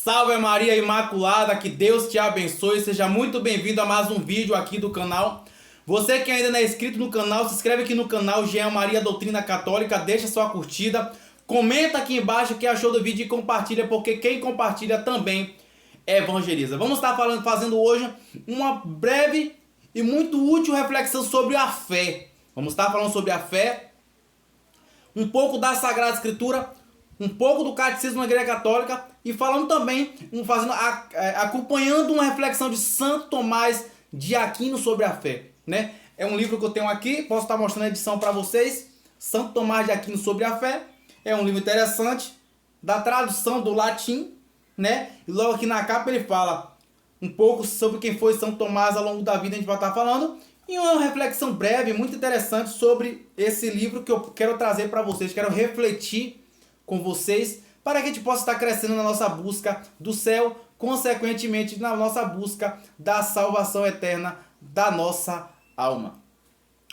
Salve Maria Imaculada, que Deus te abençoe, seja muito bem-vindo a mais um vídeo aqui do canal. Você que ainda não é inscrito no canal, se inscreve aqui no canal Jean Maria Doutrina Católica, deixa sua curtida, comenta aqui embaixo o que achou do vídeo e compartilha, porque quem compartilha também evangeliza. Vamos estar fazendo hoje uma breve e muito útil reflexão sobre a fé. Vamos estar falando sobre a fé, um pouco da Sagrada Escritura, um pouco do Catecismo da Igreja Católica e falando também, acompanhando uma reflexão de Santo Tomás de Aquino sobre a fé, né? É um livro que eu tenho aqui, posso estar mostrando a edição para vocês. Santo Tomás de Aquino sobre a fé. É um livro interessante, da tradução do latim, né? E logo aqui na capa ele fala um pouco sobre quem foi Santo Tomás ao longo da vida, a gente vai estar falando. E uma reflexão breve, muito interessante sobre esse livro que eu quero trazer para vocês, quero refletir com vocês, para que a gente possa estar crescendo na nossa busca do céu, consequentemente na nossa busca da salvação eterna da nossa alma.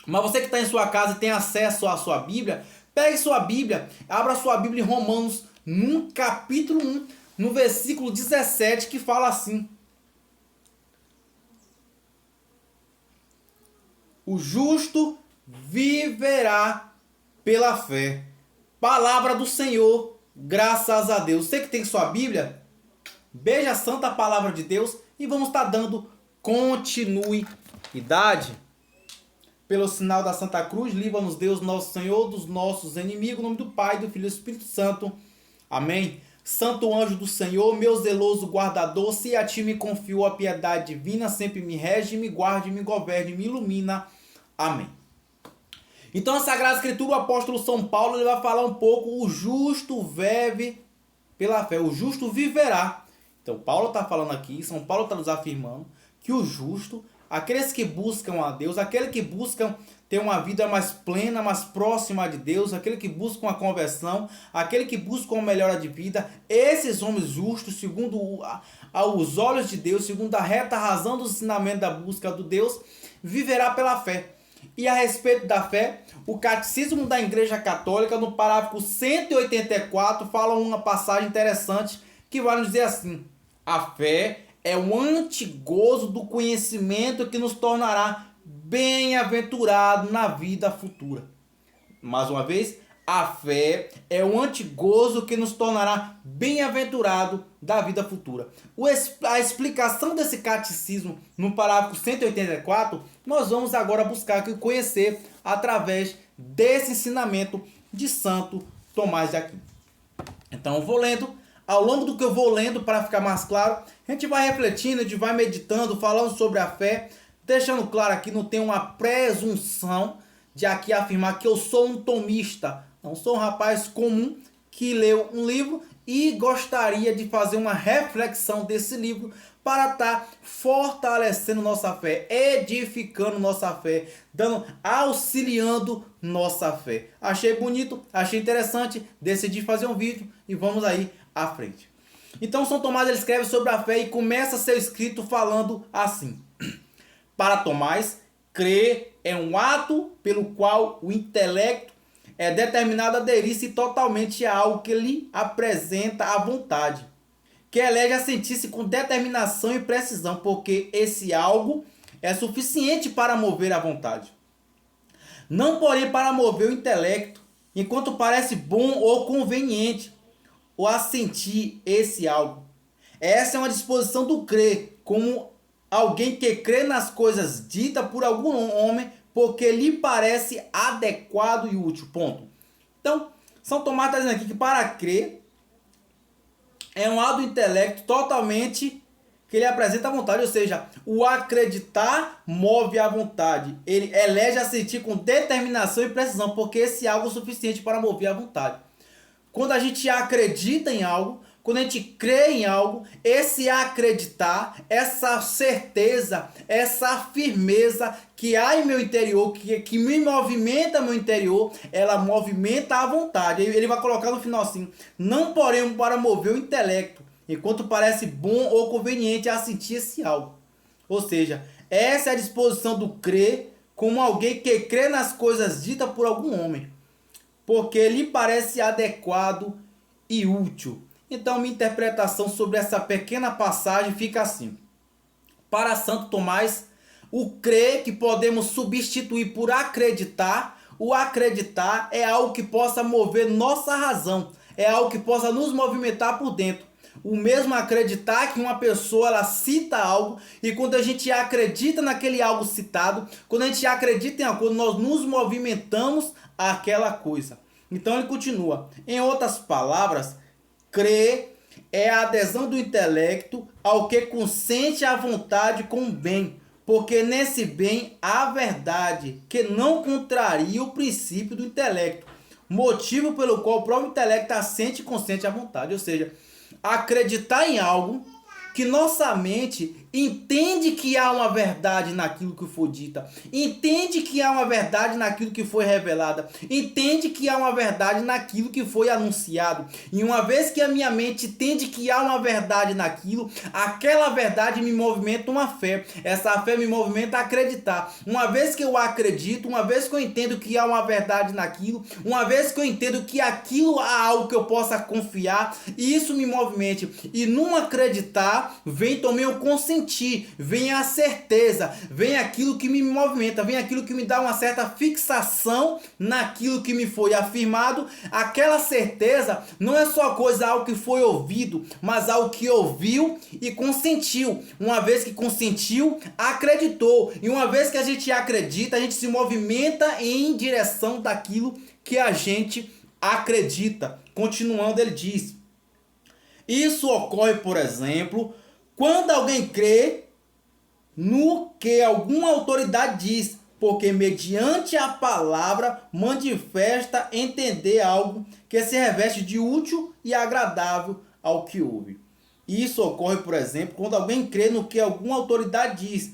Mas você que está em sua casa e tem acesso à sua Bíblia, pegue sua Bíblia, abra sua Bíblia em Romanos, no capítulo 1, no versículo 17, que fala assim: o justo viverá pela fé. Palavra do Senhor, graças a Deus. Você que tem sua Bíblia, beija a santa palavra de Deus e vamos estar dando continuidade. Pelo sinal da Santa Cruz, livra-nos Deus nosso Senhor dos nossos inimigos, em nome do Pai, do Filho e do Espírito Santo. Amém. Santo anjo do Senhor, meu zeloso guardador, se a ti me confio a piedade divina, sempre me rege, me guarde, me governe, me ilumina. Amém. Então, a Sagrada Escritura, o apóstolo São Paulo, ele vai falar um pouco: o justo vive pela fé, o justo viverá. Então, Paulo está falando aqui, São Paulo está nos afirmando que o justo, aqueles que buscam a Deus, aqueles que buscam ter uma vida mais plena, mais próxima de Deus, aquele que busca uma conversão, aquele que busca uma melhora de vida, esses homens justos, segundo os olhos de Deus, segundo a reta razão do ensinamento da busca do Deus, viverá pela fé. E a respeito da fé, o Catecismo da Igreja Católica, no parágrafo 184, fala uma passagem interessante que vai nos dizer assim: a fé é o antigozo do conhecimento que nos tornará bem-aventurado na vida futura. Mais uma vez, a fé é o antigozo que nos tornará bem-aventurado da vida futura. A explicação desse catecismo no parágrafo 184, nós vamos agora buscar conhecer através desse ensinamento de Santo Tomás de Aquino. Então eu vou lendo, ao longo do que eu vou lendo, para ficar mais claro, a gente vai refletindo, a gente vai meditando, falando sobre a fé, deixando claro aqui, não tem uma presunção de aqui afirmar que eu sou um tomista. Não, sou um rapaz comum que leu um livro e gostaria de fazer uma reflexão desse livro para estar fortalecendo nossa fé, edificando nossa fé, auxiliando nossa fé. Achei bonito, achei interessante, decidi fazer um vídeo e vamos aí à frente. Então São Tomás ele escreve sobre a fé e começa seu escrito falando assim: para Tomás, crer é um ato pelo qual o intelecto é determinado a aderir-se totalmente a algo que lhe apresenta a vontade, que elege a sentir-se com determinação e precisão, porque esse algo é suficiente para mover a vontade. Não, porém, para mover o intelecto, enquanto parece bom ou conveniente, ou a sentir esse algo. Essa é uma disposição do crer, como alguém que crê nas coisas ditas por algum homem, porque lhe parece adequado e útil. Ponto. Então, São Tomás está dizendo aqui que para crer é um ato do intelecto totalmente que ele apresenta a vontade, ou seja, o acreditar move a vontade. Ele elege a sentir com determinação e precisão, porque esse algo é suficiente para mover a vontade. Quando a gente acredita em algo, quando a gente crê em algo, esse acreditar, essa certeza, essa firmeza que há em meu interior, que me movimenta meu interior, ela movimenta a vontade. Ele vai colocar no final assim: não porém para mover o intelecto, enquanto parece bom ou conveniente a sentir esse algo. Ou seja, essa é a disposição do crer como alguém que crê nas coisas ditas por algum homem, porque lhe parece adequado e útil. Então, minha interpretação sobre essa pequena passagem fica assim. Para Santo Tomás, o crer que podemos substituir por acreditar, o acreditar é algo que possa mover nossa razão, é algo que possa nos movimentar por dentro. O mesmo acreditar que uma pessoa ela cita algo e quando a gente acredita naquele algo citado, quando a gente acredita em algo, quando nós nos movimentamos aquela coisa. Então ele continua. Em outras palavras, crer é a adesão do intelecto ao que consente a vontade com o bem, porque nesse bem há verdade que não contraria o princípio do intelecto, motivo pelo qual o próprio intelecto assente e consente a vontade. Ou seja, acreditar em algo que nossa mente entende que há uma verdade naquilo que foi dita, entende que há uma verdade naquilo que foi revelada, entende que há uma verdade naquilo que foi anunciado. E uma vez que a minha mente entende que há uma verdade naquilo, aquela verdade me movimenta uma fé. Essa fé me movimenta a acreditar. Uma vez que eu acredito, uma vez que eu entendo que há uma verdade naquilo, uma vez que eu entendo que aquilo há algo que eu possa confiar, e isso me movimente. E num acreditar, vem também o consentimento. Vem a certeza, vem aquilo que me movimenta, vem aquilo que me dá uma certa fixação naquilo que me foi afirmado. Aquela certeza não é só coisa, algo que foi ouvido, mas algo que ouviu e consentiu. Uma vez que consentiu, acreditou. E uma vez que a gente acredita, a gente se movimenta em direção daquilo que a gente acredita. Continuando, ele diz: isso ocorre, por exemplo, quando alguém crê no que alguma autoridade diz, porque mediante a palavra manifesta entender algo que se reveste de útil e agradável ao que ouve. Isso ocorre, por exemplo, quando alguém crê no que alguma autoridade diz,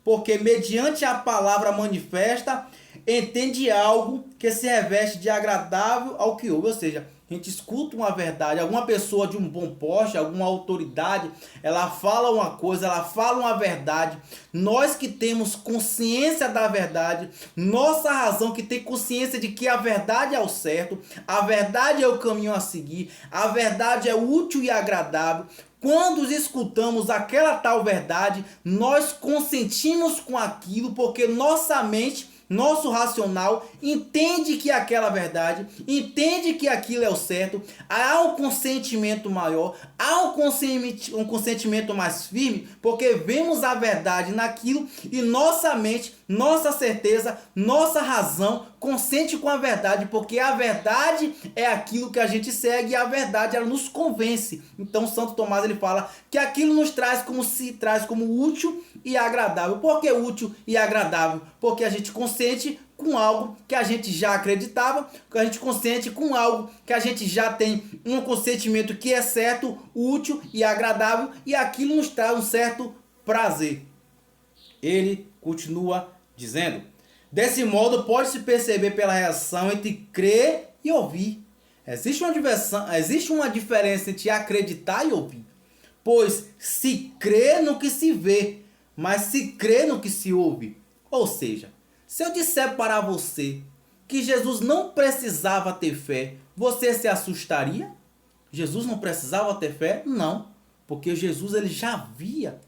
porque mediante a palavra manifesta entende algo que se reveste de agradável ao que ouve. Ou seja, a gente escuta uma verdade, alguma pessoa de um bom porte, alguma autoridade, ela fala uma coisa, ela fala uma verdade. Nós que temos consciência da verdade, nossa razão que tem consciência de que a verdade é o certo, a verdade é o caminho a seguir, a verdade é útil e agradável. Quando escutamos aquela tal verdade, nós consentimos com aquilo porque nossa mente, nosso racional entende que aquela verdade, entende que aquilo é o certo, há um consentimento maior, há um consentimento mais firme, porque vemos a verdade naquilo e nossa mente, nossa certeza, nossa razão consente com a verdade, porque a verdade é aquilo que a gente segue e a verdade ela nos convence. Então Santo Tomás ele fala que aquilo nos traz como útil e agradável. Por que útil e agradável? Porque a gente consente com algo que a gente já acreditava, que a gente consente com algo que a gente já tem um consentimento que é certo, útil e agradável, e aquilo nos traz um certo prazer. Ele continua dizendo: desse modo pode-se perceber pela reação entre crer e ouvir. Existe uma diferença entre acreditar e ouvir. Pois se crê no que se vê, mas se crê no que se ouve. Ou seja, se eu disser para você que Jesus não precisava ter fé, você se assustaria? Jesus não precisava ter fé? Não, porque Jesus ele já via.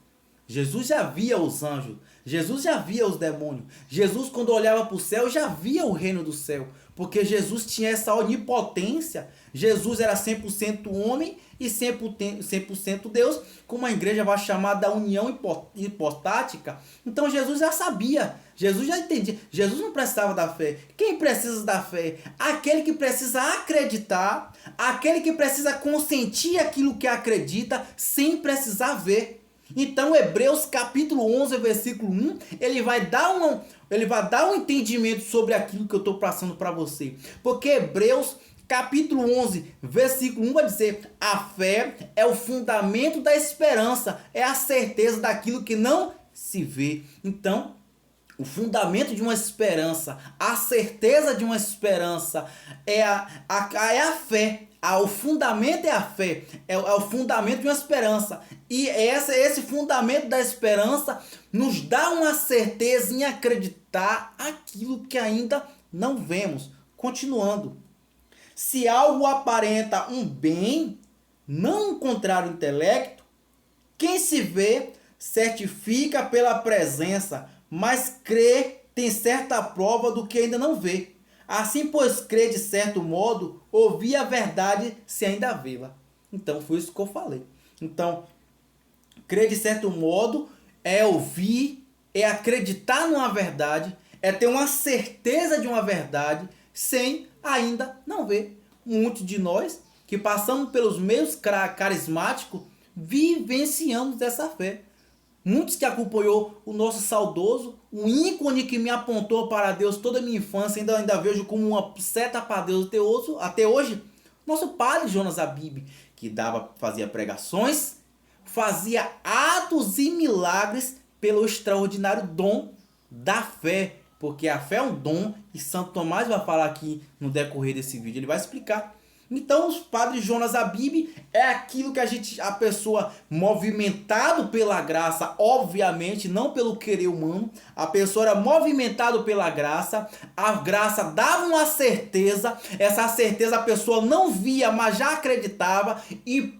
Jesus já via os anjos, Jesus já via os demônios. Jesus, quando olhava para o céu, já via o reino do céu, porque Jesus tinha essa onipotência. Jesus era 100% homem e 100% Deus, como a igreja vai chamar da união hipostática. Então Jesus já sabia, Jesus já entendia. Jesus não precisava da fé. Quem precisa da fé? Aquele que precisa acreditar, aquele que precisa consentir aquilo que acredita sem precisar ver. Então Hebreus capítulo 11, versículo 1, ele vai dar um entendimento sobre aquilo que eu estou passando para você. Porque Hebreus capítulo 11, versículo 1 vai dizer: a fé é o fundamento da esperança, é a certeza daquilo que não se vê. Então, o fundamento de uma esperança, a certeza de uma esperança é a fé. O fundamento é a fé, é o fundamento de uma esperança. E esse fundamento da esperança nos dá uma certeza em acreditar aquilo que ainda não vemos. Continuando. Se algo aparenta um bem, não encontrar o intelecto, quem se vê certifica pela presença, mas crê tem certa prova do que ainda não vê. Assim, pois crê de certo modo, ouvir a verdade se ainda vê-la. Então, foi isso que eu falei. Então, crer de certo modo é ouvir, é acreditar numa verdade, é ter uma certeza de uma verdade sem ainda não ver. Muitos de nós que passamos pelos meios carismáticos vivenciamos essa fé. Muitos que acompanhou o nosso saudoso, um ícone que me apontou para Deus toda a minha infância, ainda vejo como uma seta para Deus até hoje, nosso padre Jonas Abib, que fazia pregações, fazia atos e milagres pelo extraordinário dom da fé, porque a fé é um dom e Santo Tomás vai falar aqui no decorrer desse vídeo, ele vai explicar. Então, o padre Jonas Abib é aquilo que a pessoa movimentado pela graça, obviamente, não pelo querer humano. A pessoa era movimentado pela graça, a graça dava uma certeza, essa certeza a pessoa não via, mas já acreditava e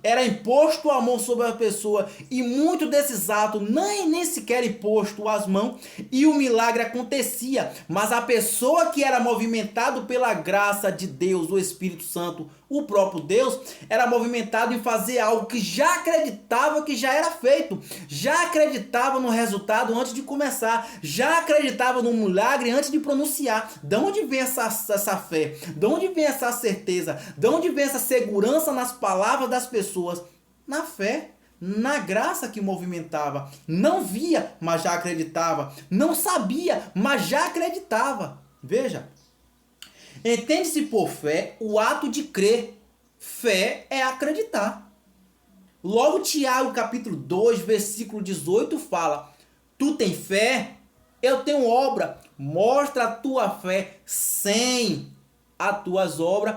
era imposto a mão sobre a pessoa e muito desses atos nem sequer imposto as mãos e o milagre acontecia, mas a pessoa que era movimentado pela graça de Deus, o Espírito Santo, o próprio Deus, era movimentado em fazer algo que já acreditava que já era feito, já acreditava no resultado antes de começar, já acreditava no milagre antes de pronunciar. De onde vem essa fé? De onde vem essa certeza? De onde vem essa segurança nas palavras das pessoas? Na fé, na graça que movimentava. Não via, mas já acreditava. Não sabia, mas já acreditava. Veja. Entende-se por fé o ato de crer. Fé é acreditar. Logo Tiago capítulo 2, versículo 18 fala: tu tem fé? Eu tenho obra. Mostra a tua fé sem as tuas obras,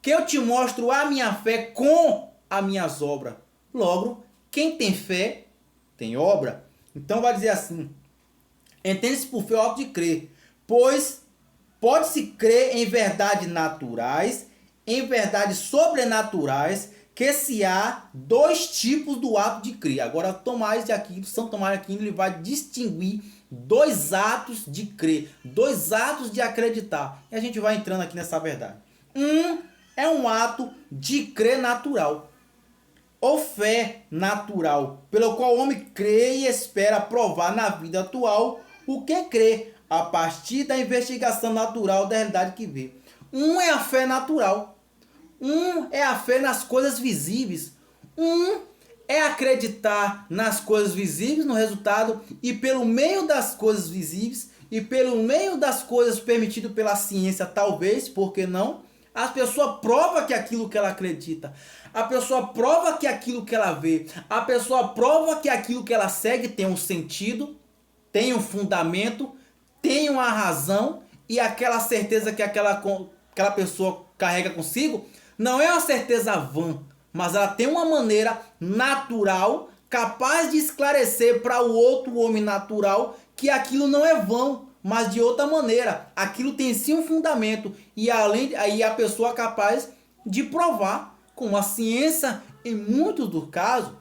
que eu te mostro a minha fé com as minhas obras. Logo, quem tem fé tem obra. Então vai dizer assim: entende-se por fé o ato de crer, pois pode-se crer em verdades naturais, em verdades sobrenaturais, que se há dois tipos do ato de crer. Agora, São Tomás de Aquino, ele vai distinguir dois atos de crer, dois atos de acreditar. E a gente vai entrando aqui nessa verdade. É um ato de crer natural, ou fé natural, pelo qual o homem crê e espera provar na vida atual o que crê, a partir da investigação natural da realidade que vê. É a fé natural. É a fé nas coisas visíveis. É acreditar nas coisas visíveis, no resultado, e pelo meio das coisas visíveis, e pelo meio das coisas permitidas pela ciência, talvez, por que não? A pessoa prova que aquilo que ela acredita. A pessoa prova que aquilo que ela vê. A pessoa prova que aquilo que ela segue tem um sentido, tem um fundamento, tem uma razão, e aquela certeza que aquela pessoa carrega consigo não é uma certeza vã, mas ela tem uma maneira natural, capaz de esclarecer para o outro homem natural que aquilo não é vão, mas de outra maneira, aquilo tem sim um fundamento, e aí a pessoa é capaz de provar com a ciência, em muitos dos casos,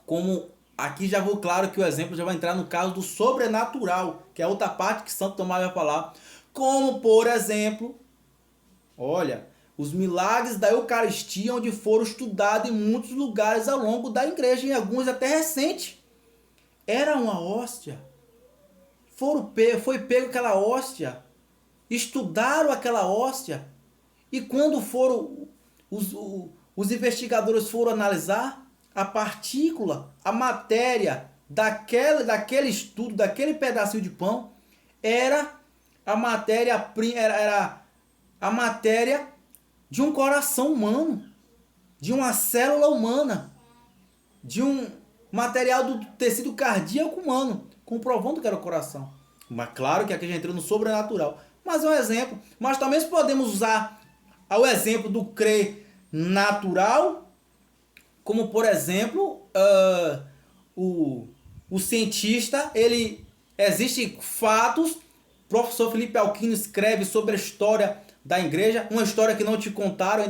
como aqui já vou, claro que o exemplo já vai entrar no caso do sobrenatural, que é outra parte que Santo Tomás vai falar. Como, por exemplo, olha, os milagres da Eucaristia, onde foram estudados em muitos lugares ao longo da igreja, em alguns até recente. Era uma hóstia. Foi pego aquela hóstia, estudaram aquela hóstia, e quando os investigadores foram analisar, a partícula, a matéria daquele estudo, daquele pedacinho de pão, era a matéria de um coração humano, de uma célula humana, de um material do tecido cardíaco humano, comprovando que era o coração. Mas claro que aqui já entrou no sobrenatural. Mas é um exemplo. Mas também podemos usar o exemplo do crer natural, como por exemplo, o cientista, existe fatos. O professor Felipe Alquino escreve sobre a história da igreja, uma história que ainda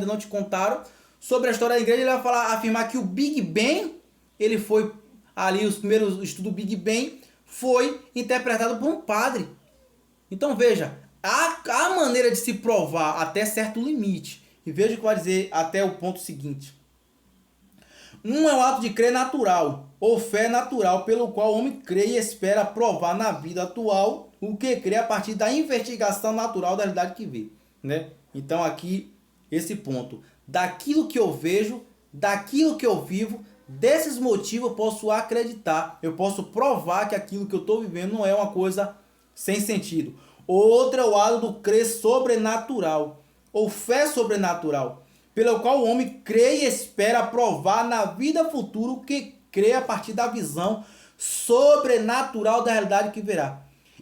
não te contaram, sobre a história da igreja, ele vai afirmar que o Big Bang, ele foi ali, os primeiros estudos do Big Bang, foi interpretado por um padre. Então veja, há maneira de se provar até certo limite. E veja o que vai dizer até o ponto seguinte. Um é o ato de crer natural, ou fé natural, pelo qual o homem crê e espera provar na vida atual o que crê a partir da investigação natural da realidade que vê. Né? Então aqui, esse ponto. Daquilo que eu vejo, daquilo que eu vivo, desses motivos eu posso acreditar. Eu posso provar que aquilo que eu estou vivendo não é uma coisa sem sentido. Outro é o ato do crer sobrenatural, ou fé sobrenatural, pelo qual o homem crê e espera provar na vida futura o que crê a partir da visão sobrenatural da realidade que verá.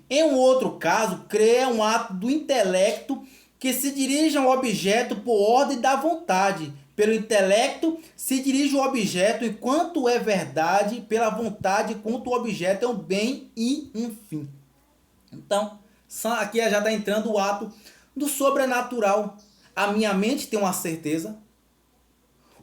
Em um outro caso, crer é um ato do intelecto que se dirige ao objeto por ordem da vontade. Pelo intelecto se dirige o objeto enquanto é verdade, pela vontade enquanto o objeto é um bem e um fim. Então, aqui já está entrando o ato do sobrenatural. A minha mente tem uma certeza.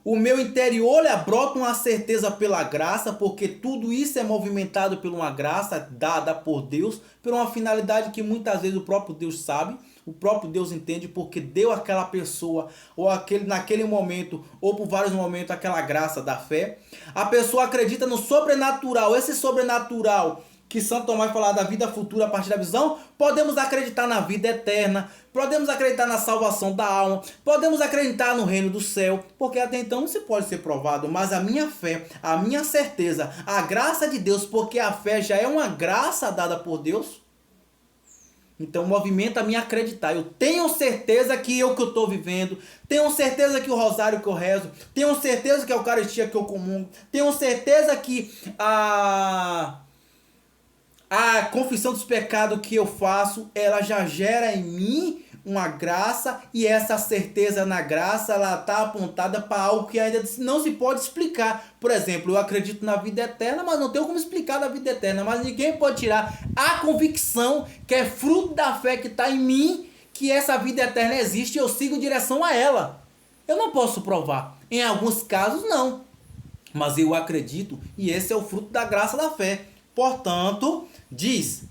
O meu interior brota uma certeza pela graça, porque tudo isso é movimentado por uma graça dada por Deus, por uma finalidade que muitas vezes o próprio Deus sabe, o próprio Deus entende, porque deu àquela pessoa, ou naquele momento, ou por vários momentos, aquela graça da fé. A pessoa acredita no sobrenatural. Esse sobrenatural que Santo Tomás fala da vida futura a partir da visão, podemos acreditar na vida eterna, podemos acreditar na salvação da alma, podemos acreditar no reino do céu, porque até então não se pode ser provado, mas a minha fé, a minha certeza, a graça de Deus, porque a fé já é uma graça dada por Deus, então movimenta a mim acreditar. Eu tenho certeza que eu estou vivendo, tenho certeza que o rosário que eu rezo, tenho certeza que a Eucaristia que eu comungo, tenho certeza que a confissão dos pecados que eu faço, ela já gera em mim uma graça, e essa certeza na graça, ela está apontada para algo que ainda não se pode explicar. Por exemplo, eu acredito na vida eterna, mas não tenho como explicar a vida eterna, mas ninguém pode tirar a convicção que é fruto da fé que está em mim, que essa vida eterna existe e eu sigo em direção a ela. Eu não posso provar. Em alguns casos, não. Mas eu acredito, e esse é o fruto da graça da fé. Portanto, diz,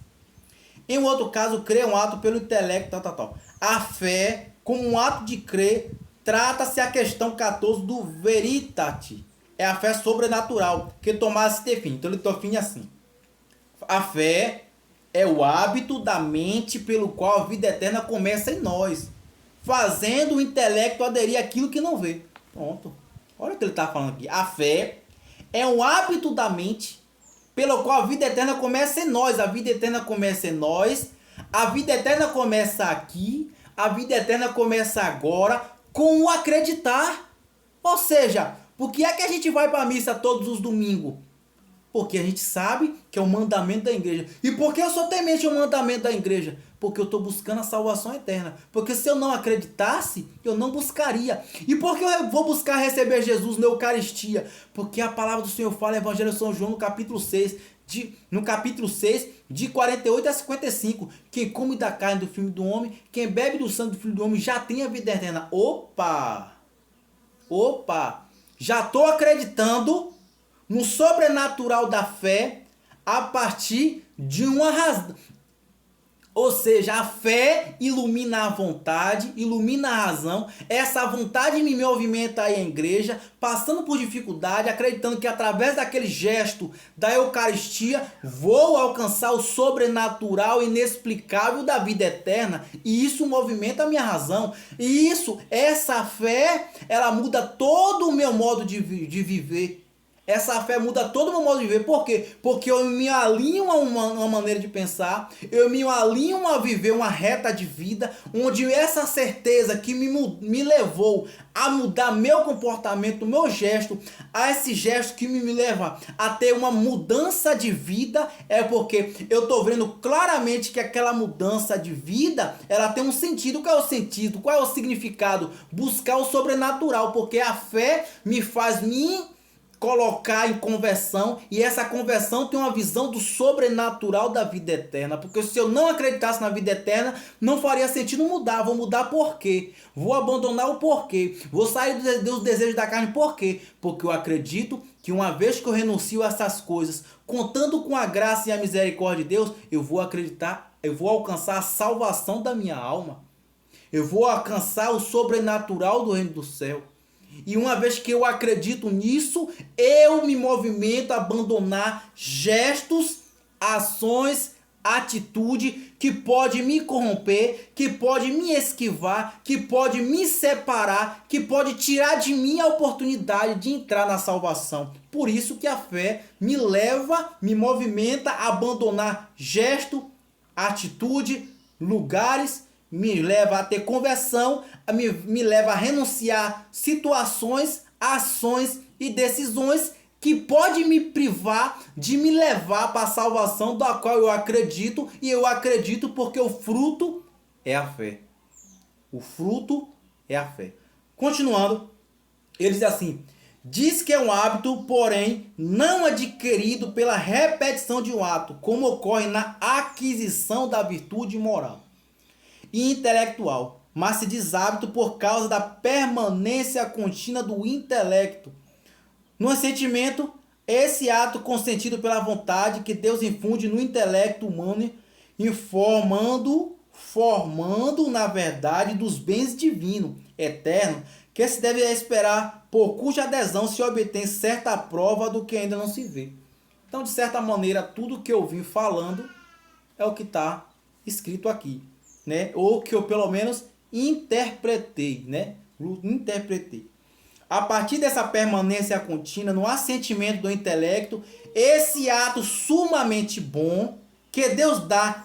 em um outro caso, crer é um ato pelo intelecto, tal. A fé, como um ato de crer, trata-se a questão 14 do veritate. É a fé sobrenatural, que Tomás se define. Então ele define assim. A fé é o hábito da mente pelo qual a vida eterna começa em nós, fazendo o intelecto aderir àquilo que não vê. Pronto. Olha o que ele está falando aqui. A fé é um hábito da mente pelo qual a vida eterna começa em nós. A vida eterna começa em nós. A vida eterna começa aqui. A vida eterna começa agora com o acreditar. Ou seja, por que é que a gente vai para a missa todos os domingos? Porque a gente sabe que é o mandamento da igreja. E por que eu sou temente ao mandamento da igreja? Porque eu estou buscando a salvação eterna. Porque se eu não acreditasse, eu não buscaria. E por que eu vou buscar receber Jesus na Eucaristia? Porque a palavra do Senhor fala, Evangelho de São João, no capítulo 6, de 48 a 55. Quem come da carne do Filho do Homem, quem bebe do sangue do Filho do Homem, já tem a vida eterna. Opa! Já estou acreditando no sobrenatural da fé a partir de uma razão. Ou seja, a fé ilumina a vontade, ilumina a razão. Essa vontade me movimenta aí a igreja, passando por dificuldade, acreditando que através daquele gesto da Eucaristia vou alcançar o sobrenatural inexplicável da vida eterna. E isso movimenta a minha razão. E essa fé, ela muda todo o meu modo de viver. Essa fé muda todo o meu modo de viver. Por quê? Porque eu me alinho a uma maneira de pensar, eu me alinho a viver uma reta de vida, onde essa certeza que me levou a mudar meu comportamento, meu gesto, a esse gesto que me leva a ter uma mudança de vida, é porque eu estou vendo claramente que aquela mudança de vida, ela tem um sentido. Qual é o sentido? Qual é o significado? Buscar o sobrenatural, porque a fé me faz colocar em conversão, e essa conversão tem uma visão do sobrenatural da vida eterna, porque se eu não acreditasse na vida eterna, não faria sentido mudar. Vou mudar por quê? Vou abandonar o porquê? Vou sair dos desejos da carne por quê? Porque eu acredito que uma vez que eu renuncio a essas coisas, contando com a graça e a misericórdia de Deus, eu vou acreditar, eu vou alcançar a salvação da minha alma. Eu vou alcançar o sobrenatural do reino do céu. E uma vez que eu acredito nisso, eu me movimento a abandonar gestos, ações, atitude que pode me corromper, que pode me esquivar, que pode me separar, que pode tirar de mim a oportunidade de entrar na salvação. Por isso que a fé me leva, me movimenta a abandonar gesto, atitude, lugares, me leva a ter conversão, me leva a renunciar situações, ações e decisões que pode me privar de me levar para a salvação da qual eu acredito, e eu acredito porque o fruto é a fé. O fruto é a fé. Continuando, ele diz assim: diz que é um hábito, porém, não adquirido pela repetição de um ato, como ocorre na aquisição da virtude moral e intelectual, mas se diz hábito por causa da permanência contínua do intelecto no sentimento. Esse ato consentido pela vontade que Deus infunde no intelecto humano, formando na verdade dos bens divinos, eterno, que se deve esperar, por cuja adesão se obtém certa prova do que ainda não se vê. Então, de certa maneira, tudo que eu vim falando é o que está escrito aqui, né? Ou que eu pelo menos interpretei, né? Interpretei. A partir dessa permanência contínua no assentimento do intelecto, esse ato sumamente bom que Deus dá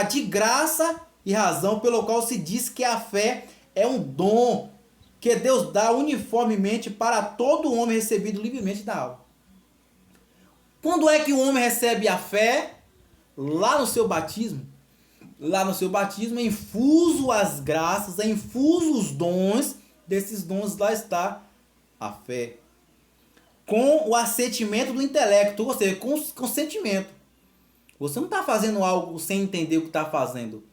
de graça e razão, pelo qual se diz que a fé é um dom que Deus dá uniformemente para todo homem recebido livremente da alma. Quando é que o homem recebe a fé? Lá no seu batismo. Lá no seu batismo é infuso as graças, é infuso os dons. Desses dons lá está a fé. Com o assentimento do intelecto, ou seja, com o sentimento. Você não está fazendo algo sem entender o que está fazendo.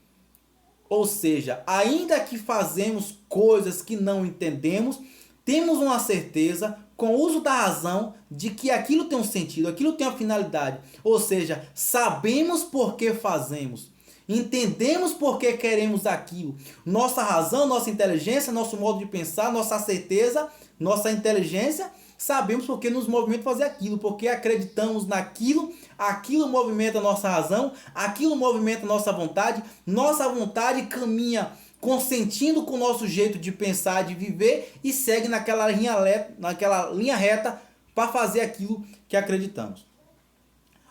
Ou seja, ainda que fazemos coisas que não entendemos, temos uma certeza, com o uso da razão, de que aquilo tem um sentido, aquilo tem uma finalidade. Ou seja, sabemos por que fazemos. Entendemos por que queremos aquilo. Nossa razão, nossa inteligência, nosso modo de pensar, nossa certeza, nossa inteligência, sabemos por que nos movimenta a fazer aquilo, porque acreditamos naquilo, aquilo movimenta a nossa razão, aquilo movimenta a nossa vontade caminha consentindo com o nosso jeito de pensar, de viver, e segue naquela linha reta para fazer aquilo que acreditamos.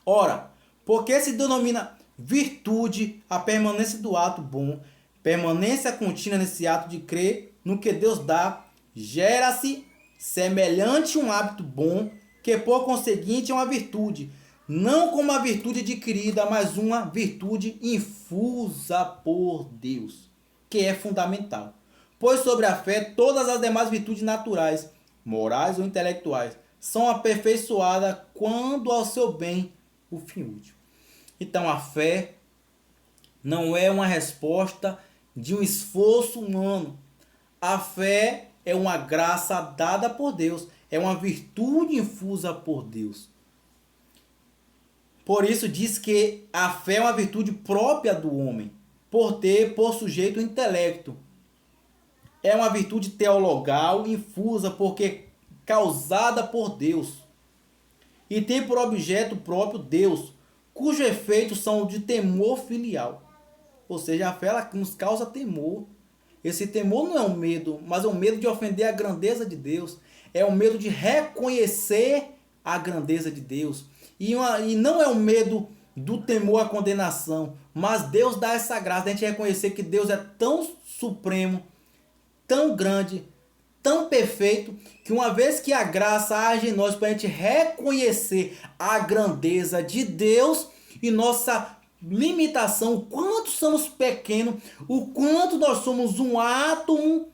Ora, porque se denomina virtude a permanência do ato bom, permanência contínua nesse ato de crer no que Deus dá, gera-se semelhante um hábito bom, que por conseguinte é uma virtude, não como uma virtude adquirida, mas uma virtude infusa por Deus, que é fundamental. Pois sobre a fé todas as demais virtudes naturais, morais ou intelectuais, são aperfeiçoadas quando ao seu bem o fim útil. Então a fé não é uma resposta de um esforço humano. A fé é uma graça dada por Deus. É uma virtude infusa por Deus. Por isso diz que a fé é uma virtude própria do homem, por sujeito o intelecto. É uma virtude teologal infusa, porque causada por Deus. E tem por objeto próprio Deus, cujo efeitos são de temor filial. Ou seja, a fé ela nos causa temor. Esse temor não é um medo, mas é um medo de ofender a grandeza de Deus. É um medo de reconhecer a grandeza de Deus. E não é um medo do temor à condenação, mas Deus dá essa graça de a gente reconhecer que Deus é tão supremo, tão grande, tão perfeito, que uma vez que a graça age em nós para a gente reconhecer a grandeza de Deus e nossa limitação, o quanto somos pequenos, o quanto nós somos um átomo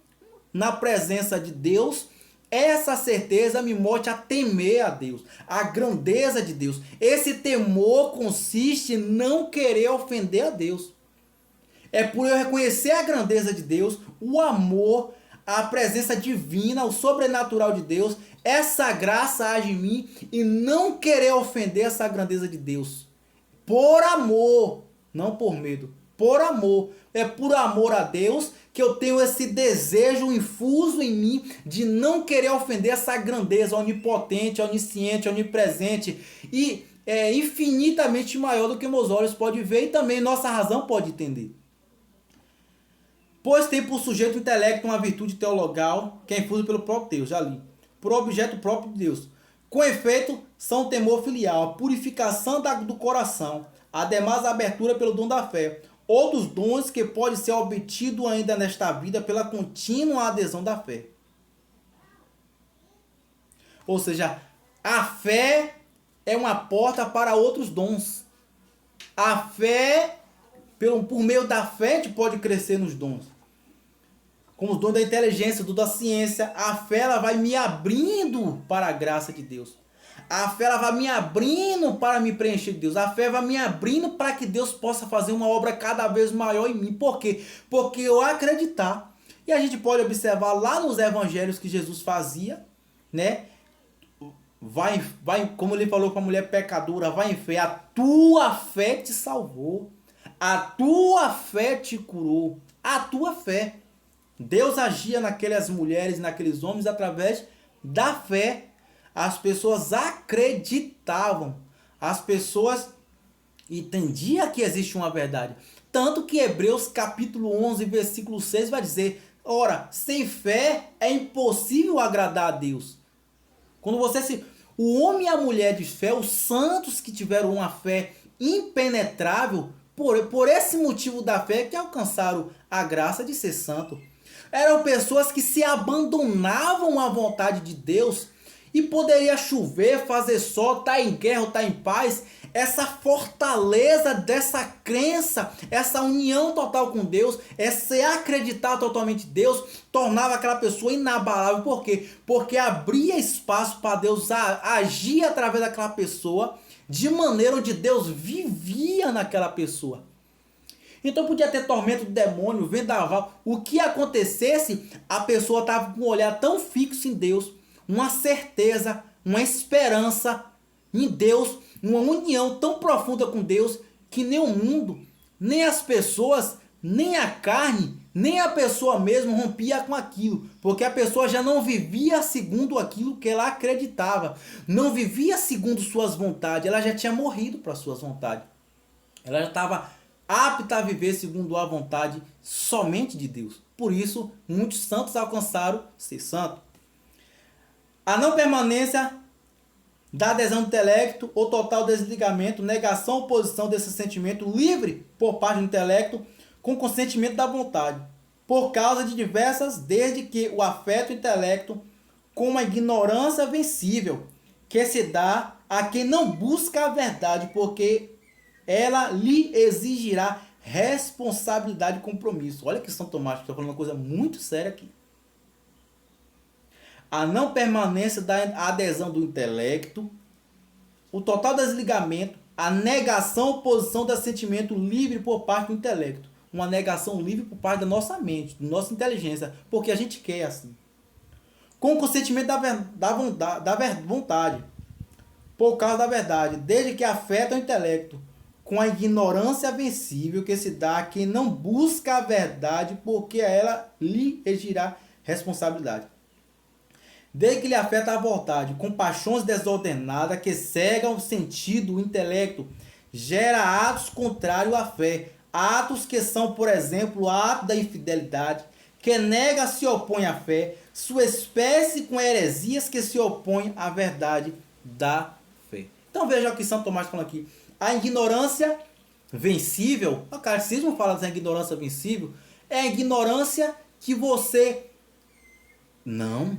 na presença de Deus, essa certeza me mote a temer a Deus, a grandeza de Deus. Esse temor consiste em não querer ofender a Deus. É por eu reconhecer a grandeza de Deus, o amor, a presença divina, o sobrenatural de Deus, essa graça age em mim e não querer ofender essa grandeza de Deus. Por amor, não por medo, por amor. É por amor a Deus que eu tenho esse desejo infuso em mim de não querer ofender essa grandeza onipotente, onisciente, onipresente e é infinitamente maior do que meus olhos podem ver e também nossa razão pode entender. Pois tem por sujeito o intelecto uma virtude teologal que é infusa pelo próprio Deus, já li, por objeto próprio de Deus. Com efeito, são o temor filial, a purificação do coração, ademais a abertura pelo dom da fé, ou dos dons que pode ser obtido ainda nesta vida pela contínua adesão da fé. Ou seja, a fé é uma porta para outros dons. A fé, por meio da fé, a gente pode crescer nos dons. Como os dons da inteligência, do da ciência, a fé ela vai me abrindo para a graça de Deus. A fé ela vai me abrindo para me preencher de Deus. A fé vai me abrindo para que Deus possa fazer uma obra cada vez maior em mim. Por quê? Porque eu acreditar. E a gente pode observar lá nos evangelhos que Jesus fazia, né? Vai, como ele falou para a mulher pecadora, vai em fé. A tua fé te salvou. A tua fé te curou. A tua fé. Deus agia naquelas mulheres, naqueles homens através da fé. As pessoas acreditavam. As pessoas entendiam que existe uma verdade. Tanto que Hebreus capítulo 11, versículo 6 vai dizer: ora, sem fé é impossível agradar a Deus. Quando o homem e a mulher de fé, os santos que tiveram uma fé impenetrável, por esse motivo da fé que alcançaram a graça de ser santo. Eram pessoas que se abandonavam à vontade de Deus e poderia chover, fazer sol, estar em guerra ou estar em paz. Essa fortaleza dessa crença, essa união total com Deus, esse acreditar totalmente em Deus, tornava aquela pessoa inabalável. Por quê? Porque abria espaço para Deus agir através daquela pessoa, de maneira onde Deus vivia naquela pessoa. Então podia ter tormento do demônio, vendaval, o que acontecesse, a pessoa estava com um olhar tão fixo em Deus, uma certeza, uma esperança em Deus, uma união tão profunda com Deus, que nem o mundo, nem as pessoas, nem a carne, nem a pessoa mesmo rompia com aquilo, porque a pessoa já não vivia segundo aquilo que ela acreditava, não vivia segundo suas vontades, ela já tinha morrido para suas vontades, ela já estava apta a viver segundo a vontade somente de Deus. Por isso, muitos santos alcançaram ser santo. A não permanência da adesão do intelecto ou total desligamento, negação ou oposição desse sentimento livre por parte do intelecto com consentimento da vontade, por causa de diversas, desde que o afeto e o intelecto com uma ignorância vencível, que se dá a quem não busca a verdade, porque ela lhe exigirá responsabilidade e compromisso. Olha que São Tomás está falando uma coisa muito séria aqui. A não permanência da adesão do intelecto, o total desligamento, a negação, oposição do sentimento livre por parte do intelecto. Uma negação livre por parte da nossa mente, da nossa inteligência, porque a gente quer assim. Com o consentimento da vontade, por causa da verdade, desde que afeta o intelecto, com a ignorância vencível que se dá a quem não busca a verdade, porque a ela lhe exigirá responsabilidade. Desde que lhe afeta a vontade, com paixões desordenadas que cegam o sentido, o intelecto, gera atos contrários à fé, atos que são, por exemplo, o ato da infidelidade, que nega se opõe à fé, sua espécie com heresias que se opõem à verdade da fé. Então veja o que São Tomás fala aqui. A ignorância vencível, o catecismo fala da ignorância vencível, é a ignorância que você... Não,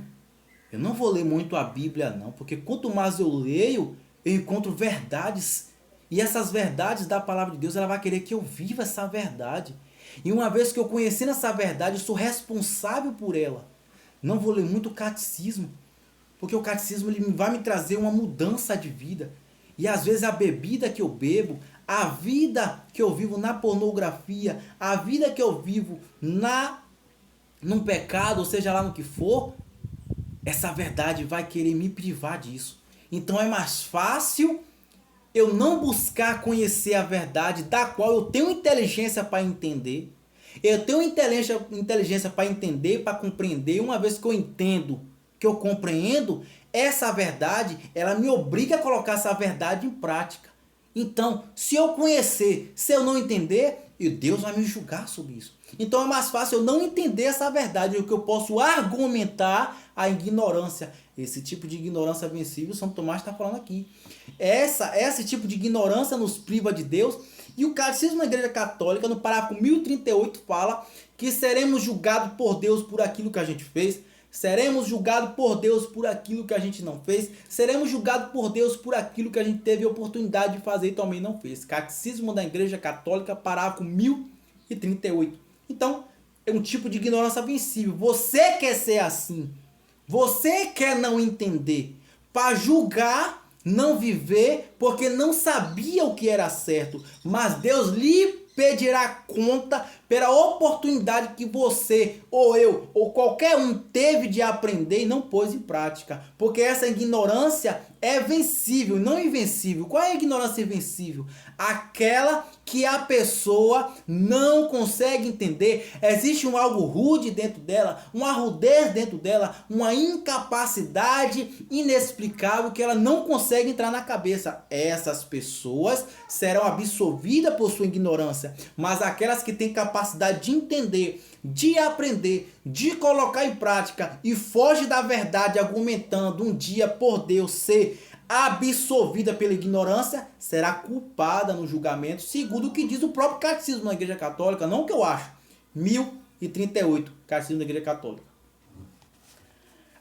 eu não vou ler muito a Bíblia não, porque quanto mais eu leio, eu encontro verdades. E essas verdades da palavra de Deus, ela vai querer que eu viva essa verdade. E uma vez que eu conhecendo essa verdade, eu sou responsável por ela. Não vou ler muito catecismo. Porque o catecismo ele vai me trazer uma mudança de vida. E às vezes a bebida que eu bebo, a vida que eu vivo na pornografia, a vida que eu vivo num pecado, ou seja lá no que for, essa verdade vai querer me privar disso. Então é mais fácil eu não buscar conhecer a verdade, da qual eu tenho inteligência para entender. Eu tenho inteligência para entender, para compreender. Uma vez que eu entendo, que eu compreendo, essa verdade, ela me obriga a colocar essa verdade em prática. Então, se eu conhecer, se eu não entender, Deus vai me julgar sobre isso. Então é mais fácil eu não entender essa verdade, do que eu posso argumentar a ignorância. Esse tipo de ignorância vencível, São Tomás está falando aqui. Esse tipo de ignorância nos priva de Deus. E o Catecismo da Igreja Católica, no parágrafo 1038, fala que seremos julgados por Deus por aquilo que a gente fez. Seremos julgados por Deus por aquilo que a gente não fez. Seremos julgados por Deus por aquilo que a gente teve oportunidade de fazer e também não fez. Catecismo da Igreja Católica, parágrafo 1038. Então, é um tipo de ignorância vencível. Você quer ser assim. Você quer não entender. Para julgar, não viver, porque não sabia o que era certo. Mas Deus lhe pedirá conta pela oportunidade que você, ou eu, ou qualquer um teve de aprender e não pôs em prática. Porque essa ignorância é vencível, não invencível. Qual é a ignorância invencível? Aquela que a pessoa não consegue entender. Existe algo rude dentro dela, uma rudez dentro dela, uma incapacidade inexplicável que ela não consegue entrar na cabeça. Essas pessoas serão absolvidas por sua ignorância, mas aquelas que têm capacidade de entender, de aprender, de colocar em prática e foge da verdade argumentando um dia por Deus ser absolvida pela ignorância, será culpada no julgamento, segundo o que diz o próprio Catecismo da Igreja Católica, não o que eu acho. 1038, Catecismo da Igreja Católica.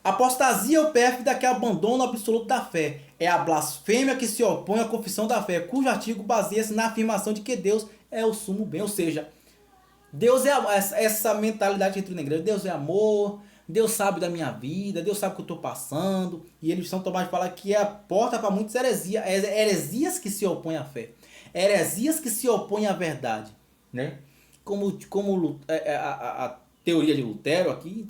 Apostasia é o pérfida que abandona o absoluto da fé. É a blasfêmia que se opõe à confissão da fé, cujo artigo baseia-se na afirmação de que Deus é o sumo bem. Ou seja, Deus é essa mentalidade que entra na igreja. Deus é amor, Deus sabe da minha vida, Deus sabe o que eu estou passando. E eles São Tomás fala que é a porta para muitas heresias. Heresias que se opõem à fé. Heresias que se opõem à verdade. Né? Como a teoria de Lutero aqui,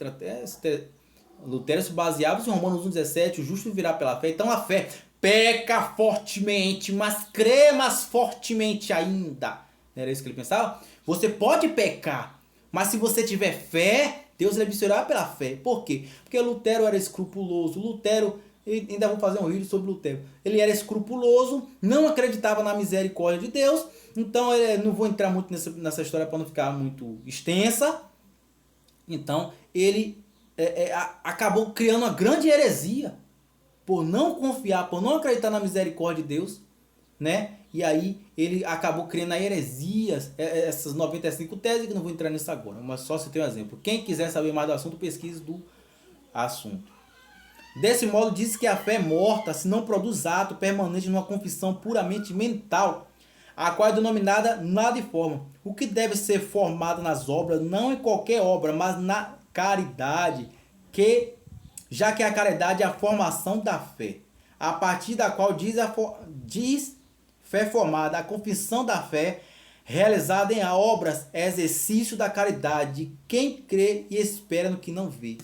Lutero se baseava em Romanos 1,17, o justo virá pela fé. Então a fé peca fortemente, mas crê mais fortemente ainda. Não era isso que ele pensava? Você pode pecar, mas se você tiver fé, Deus lhe abençoará pela fé. Por quê? Porque Lutero era escrupuloso. Lutero, ainda vou fazer um vídeo sobre Lutero. Ele era escrupuloso, não acreditava na misericórdia de Deus. Então, não vou entrar muito nessa história para não ficar muito extensa. Então, ele acabou criando uma grande heresia por não confiar, por não acreditar na misericórdia de Deus, né? E aí ele acabou criando heresias, essas 95 teses, que não vou entrar nisso agora, mas só se tem um exemplo. Quem quiser saber mais do assunto, pesquise do assunto. Desse modo, diz que a fé é morta se não produz ato permanente numa confissão puramente mental, a qual é denominada nada e forma. O que deve ser formado nas obras, não em qualquer obra, mas na caridade, já que a caridade é a formação da fé, a partir da qual diz fé formada, a confissão da fé, realizada em obras, é exercício da caridade de quem crê e espera no que não vê.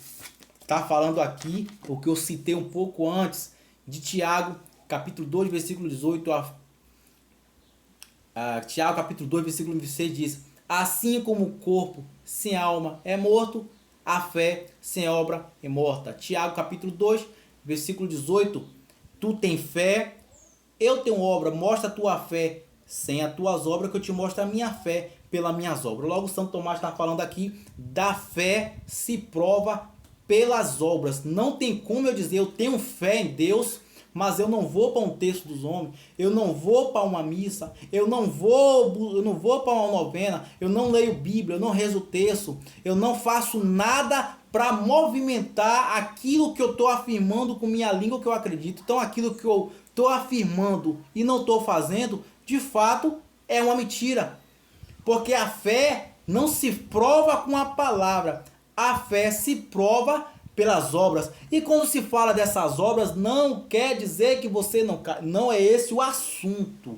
Está falando aqui o que eu citei um pouco antes de Tiago, capítulo 2, versículo 18. Tiago, capítulo 2, versículo 26 diz: assim como o corpo sem alma é morto, a fé sem obra é morta. Tiago, capítulo 2, versículo 18. Tu tem fé, eu tenho obra, mostra a tua fé sem as tuas obras, que eu te mostro a minha fé pelas minhas obras. Logo, São Tomás está falando aqui da fé se prova pelas obras. Não tem como eu dizer, eu tenho fé em Deus, mas eu não vou para um texto dos homens, eu não vou para uma missa, eu não vou para uma novena, eu não leio Bíblia, eu não rezo o texto, eu não faço nada para movimentar aquilo que eu estou afirmando com minha língua que eu acredito. Então aquilo que eu estou afirmando e não estou fazendo, de fato, é uma mentira. Porque a fé não se prova com a palavra, a fé se prova pelas obras. E quando se fala dessas obras, não quer dizer que você não é esse o assunto.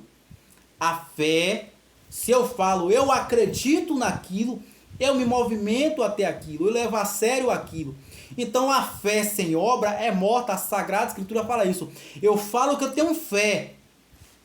A fé, se eu falo, eu acredito naquilo, eu me movimento até aquilo, eu levo a sério aquilo. Então a fé sem obra é morta, a Sagrada Escritura fala isso. Eu falo que eu tenho fé,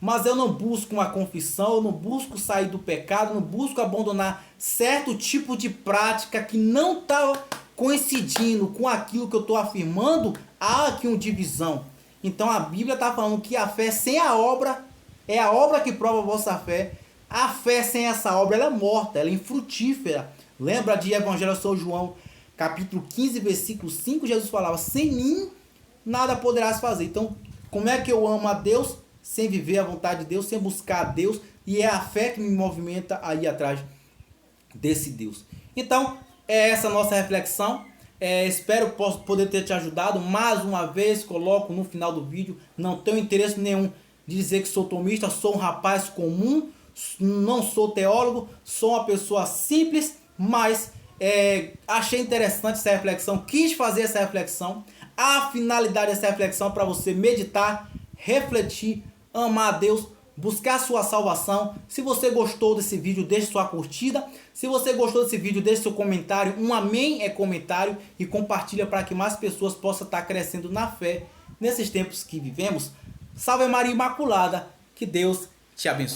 mas eu não busco uma confissão, eu não busco sair do pecado, não busco abandonar certo tipo de prática que não está coincidindo com aquilo que eu estou afirmando, há aqui uma divisão. Então a Bíblia está falando que a fé sem a obra, é a obra que prova a vossa fé. A fé sem essa obra, ela é morta, ela é infrutífera. Lembra de Evangelho de São João, capítulo 15, versículo 5, Jesus falava, sem mim nada poderás fazer. Então, como é que eu amo a Deus? Sem viver a vontade de Deus, sem buscar a Deus, e é a fé que me movimenta a ir atrás desse Deus. Então, é essa nossa reflexão. Espero poder ter te ajudado. Mais uma vez, coloco no final do vídeo, não tenho interesse nenhum de dizer que sou tomista, sou um rapaz comum, não sou teólogo, sou uma pessoa simples, mas achei interessante essa reflexão, quis fazer essa reflexão. A finalidade dessa reflexão é para você meditar, refletir, amar a Deus, buscar a sua salvação. Se você gostou desse vídeo, deixe sua curtida. Se você gostou desse vídeo, deixe seu comentário. Um amém é comentário e compartilha para que mais pessoas possam estar crescendo na fé nesses tempos que vivemos. Salve Maria Imaculada, que Deus te abençoe.